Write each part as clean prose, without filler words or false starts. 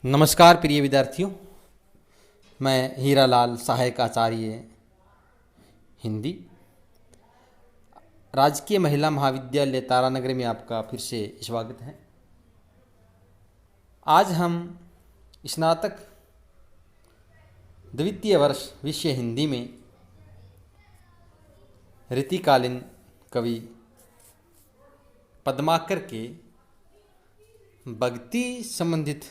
नमस्कार प्रिय विद्यार्थियों, मैं हीरालाल, सहायक आचार्य हिंदी, राजकीय महिला महाविद्यालय तारानगर में आपका फिर से स्वागत है। आज हम स्नातक द्वितीय वर्ष विषय हिंदी में रीतिकालीन कवि पद्माकर के भक्ति संबंधित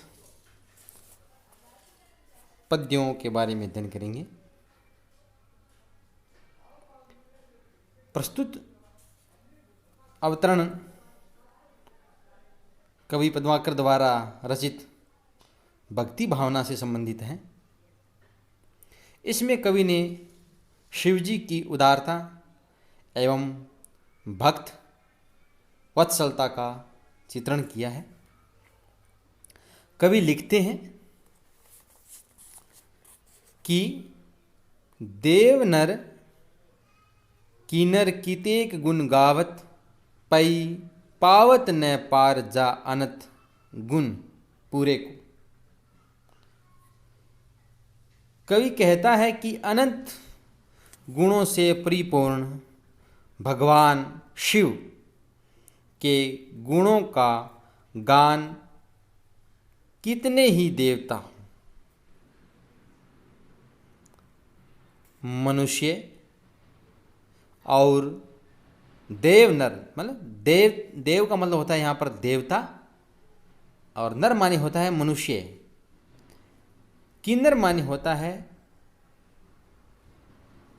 पद्यों के बारे में अध्ययन करेंगे। प्रस्तुत अवतरण कवि पद्माकर द्वारा रचित भक्ति भावना से संबंधित है। इसमें कवि ने शिवजी की उदारता एवं भक्त वत्सलता का चित्रण किया है। कवि लिखते हैं कि देव नर कीनर कितेक गुण गावत, पई पावत न पार जा अनत गुण पूरे को। कवि कहता है कि अनंत गुणों से परिपूर्ण भगवान शिव के गुणों का गान कितने ही देवता, मनुष्य और देव नर, मतलब देव का मतलब होता है यहाँ पर देवता, और नर माने होता है मनुष्य, किन्नर माने होता है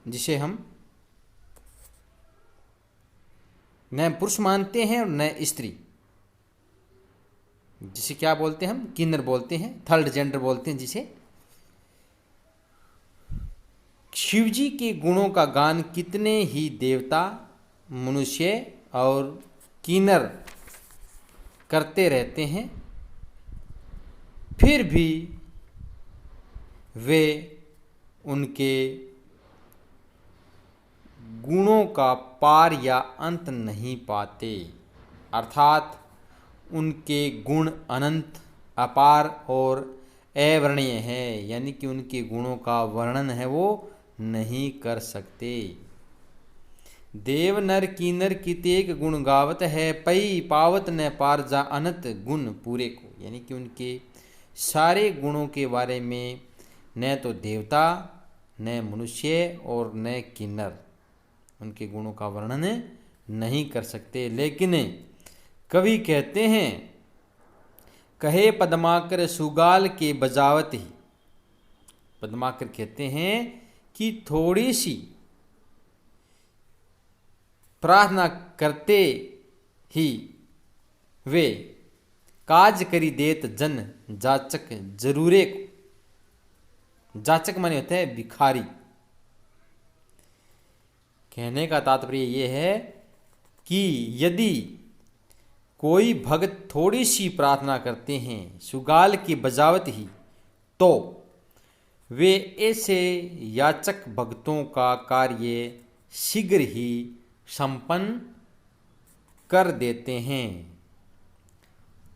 जिसे हम न पुरुष मानते हैं और न स्त्री, जिसे क्या बोलते हैं हम, किन्नर बोलते हैं, थर्ड जेंडर बोलते हैं जिसे। शिवजी के गुणों का गान कितने ही देवता, मनुष्य और किन्नर करते रहते हैं, फिर भी वे उनके गुणों का पार या अंत नहीं पाते। अर्थात उनके गुण अनंत, अपार और अवर्णनीय है, यानी कि उनके गुणों का वर्णन है वो नहीं कर सकते। देव नर कीनर कितेक गुण गावत है, पई पावत न पार जा अनंत गुण पूरे को, यानी कि उनके सारे गुणों के बारे में न तो देवता, न मनुष्य और न किन्नर उनके गुणों का वर्णन नहीं कर सकते। लेकिन कवि कहते हैं, कहे पद्माकर सुगाल के बजावत ही। पद्माकर कहते हैं कि थोड़ी सी प्रार्थना करते ही वे काज करी देत जन जाचक जरूरे को। जाचक माने होता है भिखारी। कहने का तात्पर्य ये है कि यदि कोई भक्त थोड़ी सी प्रार्थना करते हैं सुगाल की बजावत ही, तो वे ऐसे याचक भक्तों का कार्य शीघ्र ही संपन्न कर देते हैं।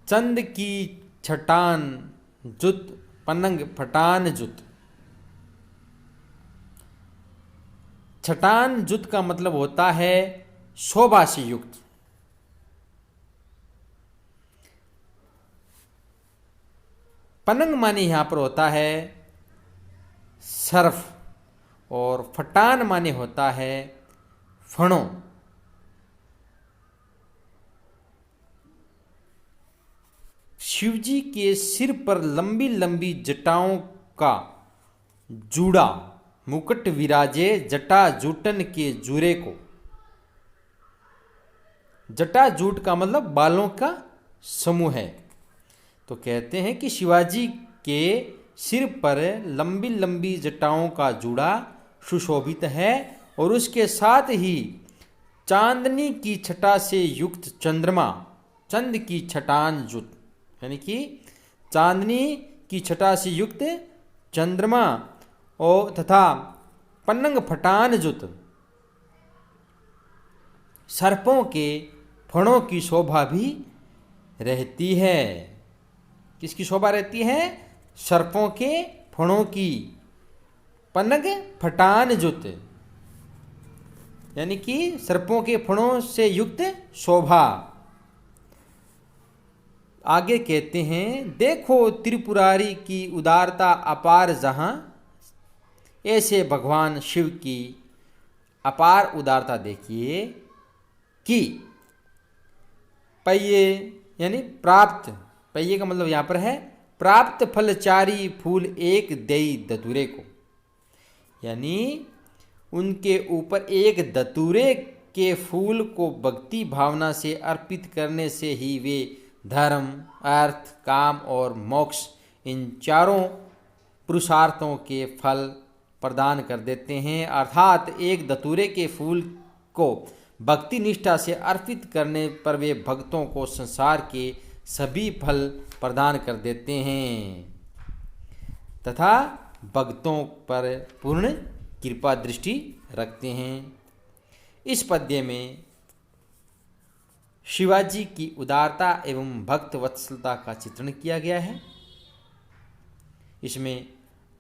चंद की छटान जुत पनंग फटान जुत। छटान जुत का मतलब होता है शोभा से युक्त। पनंग माने यहां पर होता है सर्फ, और फटान माने होता है फणों। शिवजी के सिर पर लंबी लंबी जटाओं का जूड़ा मुकुट विराजे, जटा जूटन के जूरे को। जटा जूट का मतलब बालों का समूह है। तो कहते हैं कि शिवाजी के सिर पर लंबी लंबी जटाओं का जूड़ा सुशोभित है, और उसके साथ ही चांदनी की छटा से युक्त चंद्रमा, चंद की छटान जुत, यानी कि चांदनी की छटा से युक्त चंद्रमा और तथा पन्नंग फटान जुत, सर्पों के फणों की शोभा भी रहती है। किसकी शोभा रहती है? सर्पों के फणों की। पनग फटान जुत, यानी कि सर्पों के फणों से युक्त शोभा। आगे कहते हैं, देखो त्रिपुरारी की उदारता अपार जहां, ऐसे भगवान शिव की अपार उदारता देखिए कि पय्ये यानी प्राप्त, पय्ये का मतलब यहाँ पर है प्राप्त फलचारी फूल एक देई दतुरे को, यानी उनके ऊपर एक दतूरे के फूल को भक्ति भावना से अर्पित करने से ही वे धर्म, अर्थ, काम और मोक्ष इन चारों पुरुषार्थों के फल प्रदान कर देते हैं। अर्थात एक दतूरे के फूल को भक्ति निष्ठा से अर्पित करने पर वे भक्तों को संसार के सभी फल प्रदान कर देते हैं तथा भक्तों पर पूर्ण कृपा दृष्टि रखते हैं। इस पद्य में शिवाजी की उदारता एवं भक्त वत्सलता का चित्रण किया गया है। इसमें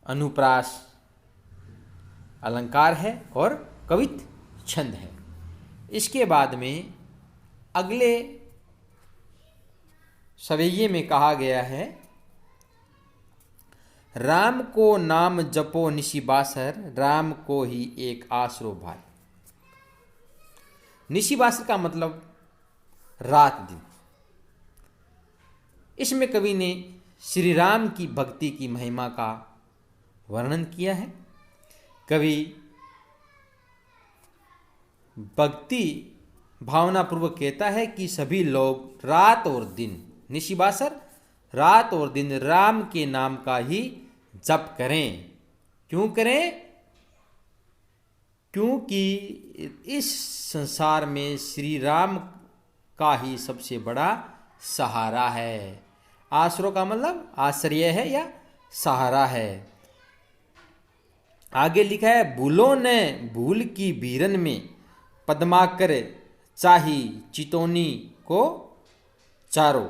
अनुप्रास अलंकार है और कवित छंद है। इसके बाद में अगले सवैये में कहा गया है, राम को नाम जपो निशि बासर, राम को ही एक आसरो भाई। निशि बासर का मतलब रात दिन। इसमें कवि ने श्री राम की भक्ति की महिमा का वर्णन किया है। कवि भक्ति भावना पूर्वक कहता है कि सभी लोग रात और दिन, निशिबासर रात और दिन राम के नाम का ही जप करें। क्यों करें? क्योंकि इस संसार में श्री राम का ही सबसे बड़ा सहारा है। आसरो का मतलब आश्रय है या सहारा है। आगे लिखा है, भूलो ने भूल की भीरन में पद्माकर चाही चितौनी को चारो।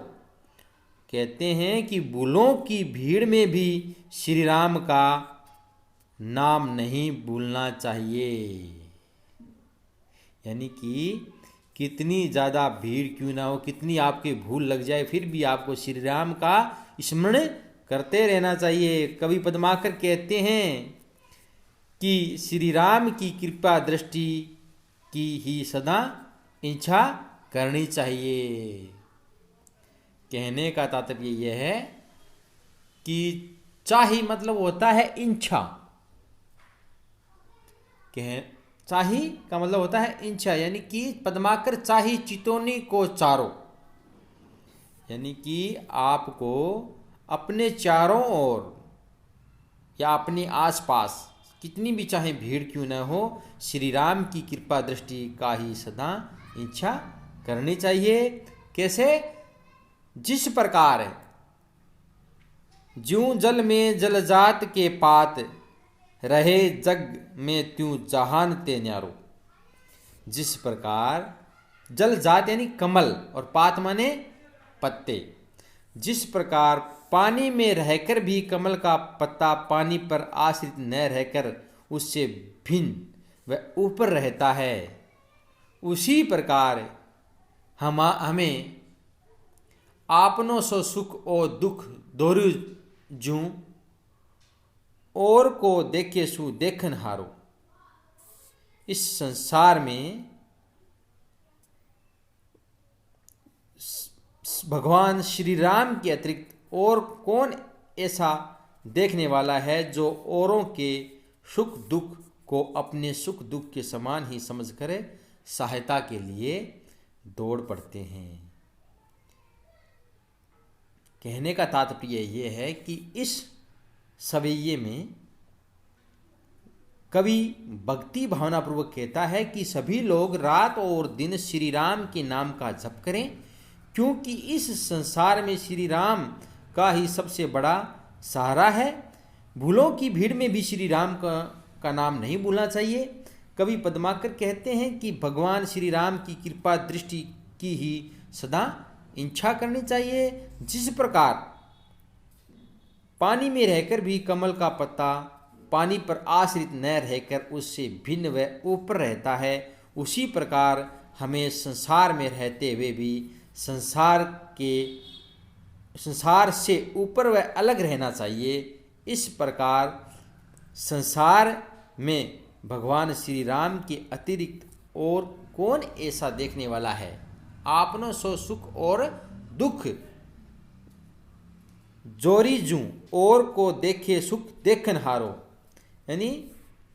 कहते हैं कि भूलों की भीड़ में भी श्री राम का नाम नहीं भूलना चाहिए। यानी कि कितनी ज़्यादा भीड़ क्यों ना हो, कितनी आपके भूल लग जाए, फिर भी आपको श्री राम का स्मरण करते रहना चाहिए। कवि पद्माकर कहते हैं कि श्री राम की कृपा दृष्टि की ही सदा इच्छा करनी चाहिए। कहने का तात्पर्य यह है कि चाही मतलब होता है इच्छा। चाही का मतलब होता है इच्छा, यानी कि पद्माकर चाही चितौनी को चारो, यानी कि आपको अपने चारों ओर या अपने आसपास कितनी भी चाहे भीड़ क्यों न हो, श्री राम की कृपा दृष्टि का ही सदा इच्छा करनी चाहिए। कैसे? जिस प्रकार ज्यों जल में जलजात के पात, रहे जग में त्यों जहान ते न्यारो। जिस प्रकार जल जात यानी कमल और पात माने पत्ते, जिस प्रकार पानी में रहकर भी कमल का पत्ता पानी पर आश्रित न रहकर उससे भिन्न व ऊपर रहता है, उसी प्रकार हमें आपनों सो सुख और दुख दोरु जूं और को देखे सु देखन हारो। इस संसार में भगवान श्री राम के अतिरिक्त और कौन ऐसा देखने वाला है जो औरों के सुख दुख को अपने सुख दुख के समान ही समझ कर सहायता के लिए दौड़ पड़ते हैं। कहने का तात्पर्य ये है कि इस सवैये में कवि भक्ति भावना पूर्वक कहता है कि सभी लोग रात और दिन श्री राम के नाम का जप करें, क्योंकि इस संसार में श्री राम का ही सबसे बड़ा सहारा है। भूलों की भीड़ में भी श्री राम का नाम नहीं भूलना चाहिए। कवि पद्माकर कहते हैं कि भगवान श्री राम की कृपा दृष्टि की ही सदा इच्छा करनी चाहिए। जिस प्रकार पानी में रहकर भी कमल का पत्ता पानी पर आश्रित न रहकर उससे भिन्न व ऊपर रहता है, उसी प्रकार हमें संसार में रहते हुए भी संसार से ऊपर व अलग रहना चाहिए। इस प्रकार संसार में भगवान श्री राम के अतिरिक्त और कौन ऐसा देखने वाला है। आपनो सो सुख और दुख जोरी जू और को देखे सुख देखन हारो, यानी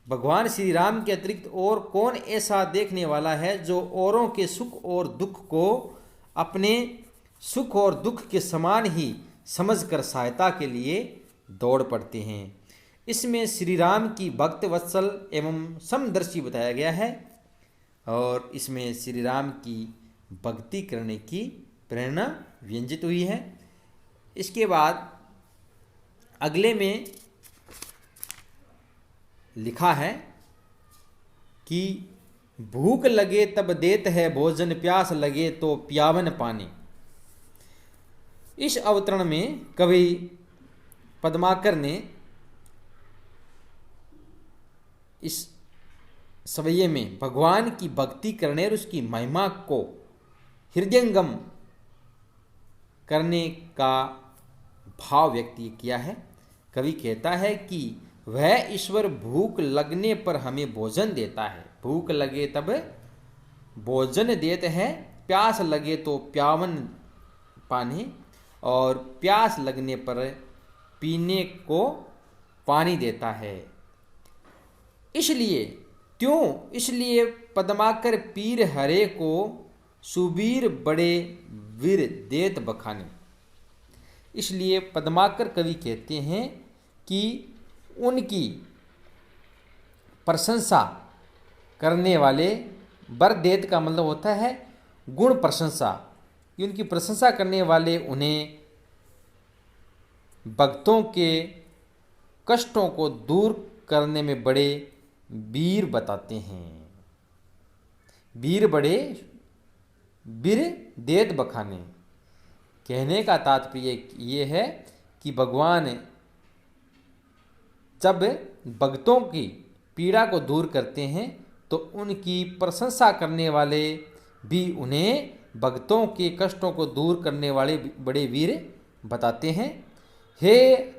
भगवान श्री राम के अतिरिक्त और कौन ऐसा देखने वाला है जो औरों के सुख और दुख को अपने सुख और दुख के समान ही समझकर सहायता के लिए दौड़ पड़ते हैं। इसमें श्री राम की भक्त वत्सल एवं समदर्शी बताया गया है और इसमें श्री राम की भक्ति करने की प्रेरणा व्यंजित हुई है। इसके बाद अगले में लिखा है कि भूख लगे तब देत है भोजन, प्यास लगे तो प्यावन पानी। इस अवतरण में कवि पद्माकर ने इस सवैये में भगवान की भक्ति करने और उसकी महिमा को हृदयंगम करने का भाव व्यक्त किया है। कवि कहता है कि वह ईश्वर भूख लगने पर हमें भोजन देता है, भूख लगे तब भोजन देते हैं, प्यास लगे तो प्यावन पानी और प्यास लगने पर पीने को पानी देता है। इसलिए पद्माकर पीर हरे को सुबीर बड़े वीर देत बखाने। इसलिए पद्माकर कवि कहते हैं कि उनकी प्रशंसा करने वाले, बर देत का मतलब होता है गुण प्रशंसा, कि उनकी प्रशंसा करने वाले उन्हें भक्तों के कष्टों को दूर करने में बड़े वीर बताते हैं। वीर बड़े वीर देत बखाने, कहने का तात्पर्य ये है कि भगवान जब भक्तों की पीड़ा को दूर करते हैं तो उनकी प्रशंसा करने वाले भी उन्हें भक्तों के कष्टों को दूर करने वाले बड़े वीर बताते हैं। हे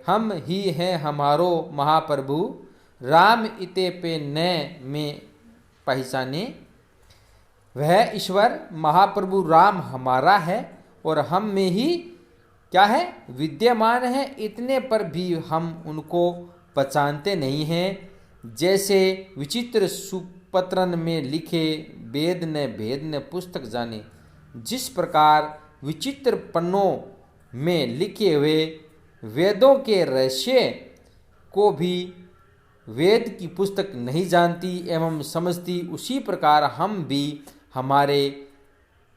हम ही हैं हमारो महाप्रभु, राम इते पे न में पहचाने। वह ईश्वर महाप्रभु राम हमारा है और हम में ही क्या है विद्यमान है, इतने पर भी हम उनको पहचानते नहीं हैं। जैसे विचित्र सुपत्रन में लिखे वेद न भेद न पुस्तक जाने, जिस प्रकार विचित्र पन्नों में लिखे हुए वेदों के रहस्य को भी वेद की पुस्तक नहीं जानती एवं समझती, उसी प्रकार हम भी हमारे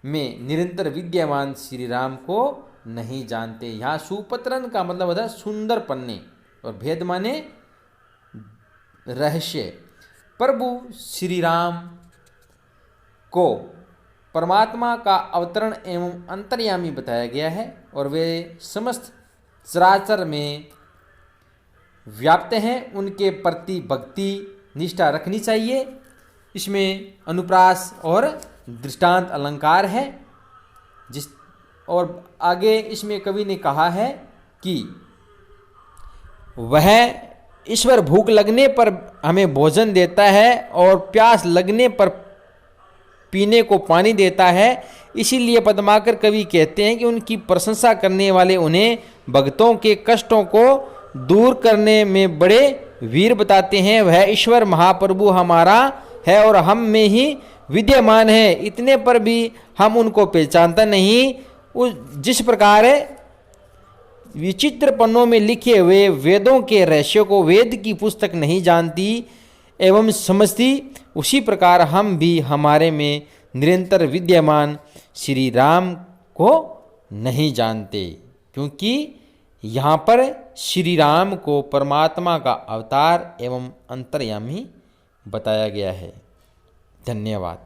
में निरंतर विद्यमान श्री राम को नहीं जानते। यहाँ सुपत्रन का मतलब होता है सुंदर पन्ने और भेद माने रहस्य। प्रभु श्री राम को परमात्मा का अवतरण एवं अंतर्यामी बताया गया है और वे समस्त चराचर में व्याप्त हैं। उनके प्रति भक्ति निष्ठा रखनी चाहिए। इसमें अनुप्रास और दृष्टांत अलंकार है। और आगे इसमें कवि ने कहा है कि वह ईश्वर भूख लगने पर हमें भोजन देता है और प्यास लगने पर पीने को पानी देता है। इसीलिए पद्माकर कवि कहते हैं कि उनकी प्रशंसा करने वाले उन्हें भक्तों के कष्टों को दूर करने में बड़े वीर बताते हैं। वह ईश्वर महाप्रभु हमारा है और हम में ही विद्यमान है, इतने पर भी हम उनको पहचानता नहीं। जिस प्रकार विचित्र पन्नों में लिखे हुए वेदों के रहस्यों को वेद की पुस्तक नहीं जानती एवं समझती, उसी प्रकार हम भी हमारे में निरंतर विद्यमान श्री राम को नहीं जानते। क्योंकि यहाँ पर श्री राम को परमात्मा का अवतार एवं अंतर्यामी बताया गया है। धन्यवाद।